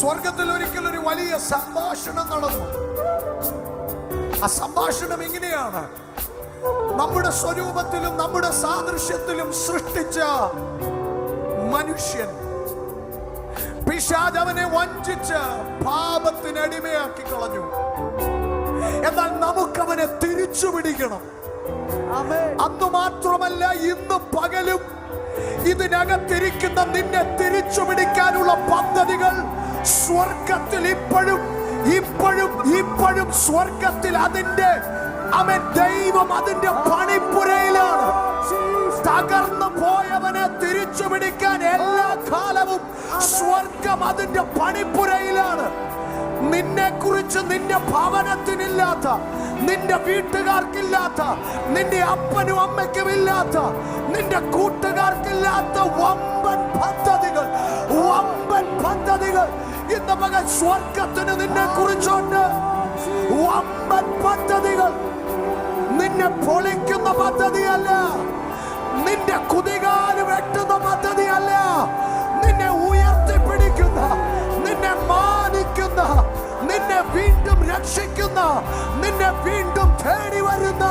സ്വർഗത്തിൽ ഒരിക്കൽ ഒരു വലിയ സംഭാഷണം നടന്നു. ആ സംഭാഷണം ഇങ്ങനെയാണ്: നമ്മുടെ സ്വരൂപത്തിലും നമ്മുടെ സാദൃശ്യത്തിലും സൃഷ്ടിച്ച മനുഷ്യൻ പിശാച് അവനെ വഞ്ചിച്ച് പാപത്തിനടിമയാക്കി കളഞ്ഞു. എന്നാൽ നമുക്കവനെ തിരിച്ചു പിടിക്കണം. അന്നു മാത്രമല്ല, ഇന്ന് പകലും ഇതിനകത്തിരിക്കുന്ന നിന്നെ തിരിച്ചു പിടിക്കാനുള്ള പദ്ധതികൾ സ്വർഗത്തിൽ ഇപ്പോഴും സ്വർഗത്തിൽ ദൈവം അതിന്റെ പണിപ്പുരയിലാണ്. തകർന്നു പോയവനെ തിരിച്ചു പിടിക്കാൻ എല്ലാ കാലവും സ്വർഗം അതിന്റെ പണിപ്പുരയിലാണ്. നിന്നെ കുറിച്ച് നിന്റെ ഭവനത്തിനില്ലാത്ത, നിന്റെ വീട്ടുകാർക്കില്ലാത്ത, നിന്റെ അപ്പനും അമ്മയ്ക്കും ഇല്ലാത്ത, നിന്റെ കൂട്ടുകാർക്കില്ലാത്ത വമ്പൻ പദ്ധതികൾ ഇന്ന് മകൻ സ്വർഗത്തിന് നിന്നെ കുറിച്ചുണ്ട്. വമ്പൻ പദ്ധതികൾ. നിന്നെ പൊളിക്കുന്ന പദ്ധതിയല്ല, നിന്റെ കുതികാല് വെട്ടുന്ന പദ്ധതിയല്ല, നിന്നെ ഉയർത്തിപ്പിടിക്കുന്ന, നിന്നെ മാനിക്കുന്ന, നിന്നെ വീണ്ടും രക്ഷിക്കുന്ന, നിന്നെ വീണ്ടും തേടി വരുന്ന